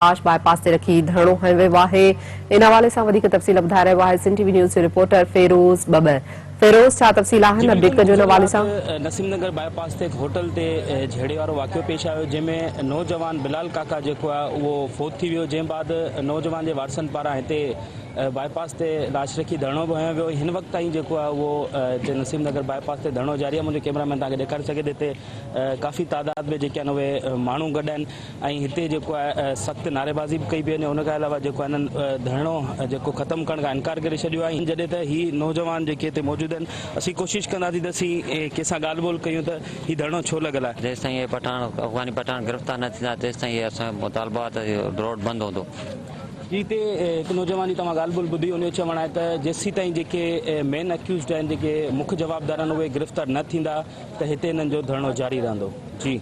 Bypass से रखी धरणो हंयो वियो आहे। इन हवाले सां वधीक तफ़सील ॿुधाए रहियो आहे सिंध टीवी न्यूज़ जो रिपोर्टर फेरोज़ बबर। फेरोज़, छा तफ़सील आहिनि, अपडेट कजो इन हवाले सां। नसीमनगर बाईपास ते होटल ते झेड़े वारो वाक़ियो पेश आयो, जंहिंमें नौजवान बिलाल काका जेको आहे उहो फौत थी वियो, जंहिं बाद नौजवान जे वारसनि पारां हिते बाईपास ते लाश रखी धरणो बि हंयो वियो। हिन वक़्त ताईं जेको आहे उहो नसीमनगर बाईपास ते धरणो जारी आहे। मुंहिंजो कैमरामैन तव्हांखे ॾेखारे सघे थो, हिते काफ़ी तादाद में जेके आहिनि उहे माण्हू गॾु आहिनि ऐं हिते जेको आहे सख़्तु नारेबाज़ी बि कई पई वञे। हुन खां अलावा जेको आहे हिननि धरणो जेको ख़तमु करण खां इनकार करे छॾियो आहे। जॾहिं त हीअ नौजवान जेके हिते मौजूदु आहिनि, असीं कोशिशि कंदासीं त असीं कंहिंसां ॻाल्हि ॿोल कयूं त हीउ धरणो छो लॻल आहे। जेसि ताईं अफ़गानी पठान गिरफ़्तार न थींदा तेसि ताईं असांजो मुतालबो आहे त रोड बंदि हूंदो। हिते हिकु नौजवान जी तव्हां ॻाल्हि ॿोल ॿुधी, उन जो चवणु आहे त जेसीं ताईं जेके मेन अक्यूज़ड आहिनि, जेके मुख्य जवाबदार आहिनि, उहे गिरफ़्तार न थींदा त हिते हिननि जो धरणो जारी रहंदो। जी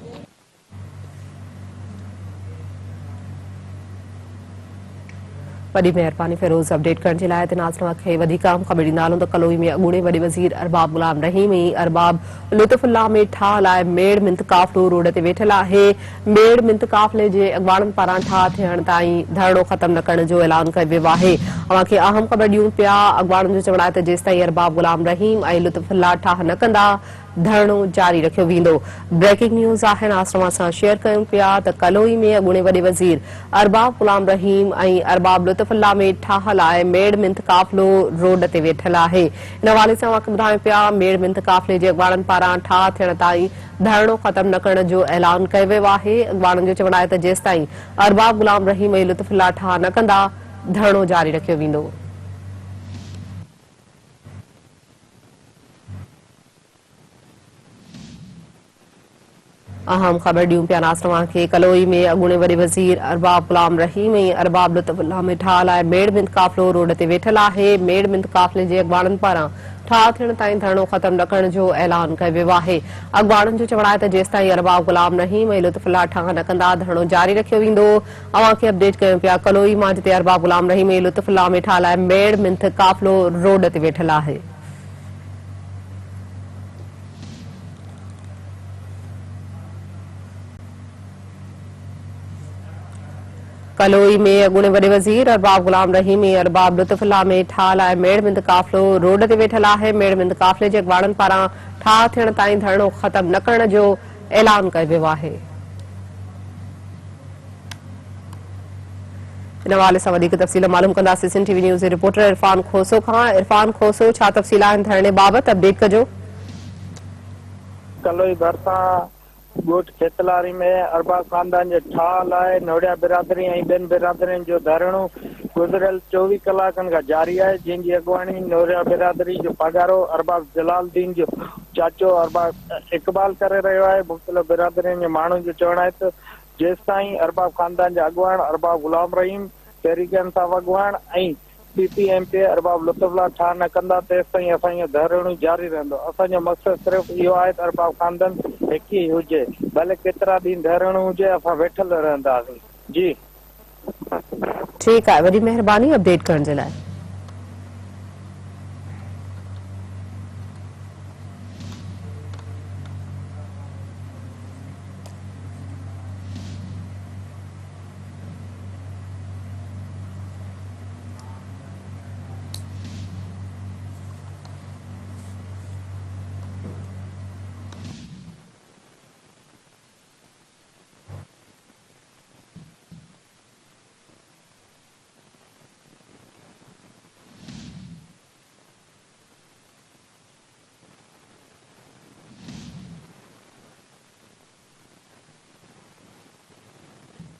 वॾी महिरबानी फेरोज़ अपडेट करण जे लाइ। नाज़रीन खे वधीक ख़बर ॾींदा हलूं त कलोई में अॻूणे वॾे वज़ीर अरबाब गुलाम रहीम ऐं अरबाब लुत्फ़ुल्लाह में ठाह लाइ मेड़ मिंत काफ़िलो रोड ते वेठल आहे। मेड़ मिंत काफ़िले जे अॻवाणनि पारां ठाह थियण ताईं धरणो ख़त्म न करण जो ऐलान कयो वियो आहे। अव्हांखे अहम ख़बर ॾियूं पिया, अॻवाणनि जो चवणु आहे त जेसि ताईं अरबाब गुलाम रहीम ऐं लुत्फ़ुल्लाह ठाह न कंदा धरणो जारी रखियो वेंदो। ब्रेकिंग न्यूज़ आहे, नाज़रीन सां शेयर कयूं पिया त कलोई में अॻूणे वॾे वज़ीर अरबाब गुलाम रहीम ऐं अरबाब लुत्फ़ुल्लाह में ठाह लाइ मेड़ मिंत काफ़िलो रोड ते वेठल आहे। इन हवाले सां अव्हांखे ॿुधायूं पिया, मेड़ मिंत काफ़िले जे अॻवाणनि पारां ठाह थियण ताईं धरणो ख़त्म न करण जो ऐलान कयो वियो आहे। अॻवाणनि जो चवणु आहे त जेसि ताईं अरबाब गुलाम रहीम ऐं लुत्फ़ुल्लाह ठाह न कंदा धरणो जारी रखियो वेंदो। अहम ख़बर ॾियूं पिया नाज़रीन खे, कलोई में अॻूणे वॾे वज़ीर अरबाब गुलाम रहीम ऐं अरबाब लुत्फ़ुल्लाह में ठाह लाइ मेड़ मिंत काफ़िलो रोड ते वेठल आहे। मेड़ मिंत काफ़िले जे अॻवाणनि पारां ठाह थियण ताईं धरणो ख़त्म न करण जो ऐलान कयो वियो आहे। अॻवाणनि जो चवणु आहे त जेसि ताईं अरबाब गुलाम रहीम ऐं लुत्फ़ुल्लाह ठाह न कंदा धरणो जारी रखियो वेंदो। अव्हांखे अपडेट कयूं पिया कलोई मां, जिते अरबाब गुलाम रहीम ऐं लुत्फ़ुल्लाह में ठाह लाइ मेड़ मिंत काफ़िलो रोड ते वेठल आहे। कलोई में अॻूणे वॾे वज़ीर अरबाब गुलाम रहीम ऐं अरबाब लुत्फ़ुल्लाह में ठाह लाइ मेड़ मिंत काफ़िलो रोड ते वेठल आहे। मेड़ मिंत काफ़िले जे अॻवाणनि पारां ठाह थियण ताईं धरणो ख़त्म न करण जो ऐलान कयो वियो आहे। इन हवाले सां वधीक तफ़सील मालूम कंदासीं सिंध टीवी न्यूज़ जे रिपोर्टर इरफान खोसो खां। इरफान खोसो, छा तफ़सील आहिनि धरणे बाबति, अपडेट कजो। कलोई भरिसां ॻोठ खेतलारी में अरबाब ख़ानदान जे ठाह लाइ नोड़िया बिरादरी ऐं ॿियनि बिरादरियुनि जो धरणो गुज़िरियल 24 कलाकनि खां जारी आहे, जंहिंजी अॻुवाणी नोड़िया बिरादरी जो पघारो अरबाब जलालुद्दीन जो चाचो अरबाब इक़बाल करे रहियो आहे। मुख़्तलिफ़ बिरादरियुनि जे माण्हुनि जो चवणु आहे त जेसि ताईं अरबाब ख़ानदान जा अॻुवान अरबाब गुलाम रहीम, तहरीक इंसाफ़ अॻुवान ऐं PPM ते अरबाब लुत्फ़ुल्लाह ठाह न कंदा तेसि ताईं असांजो धरणो जारी रहंदो। असांजो मक़सदु सिर्फ़ु इहो आहे त अरबाब ख़ानदान हिकु ई हुजे, भले केतिरा ॾींहं धरणो हुजे, असां वेठल रहंदासीं। जी ठीकु आहे, वॾी महिरबानी अपडेट करण जे लाइ।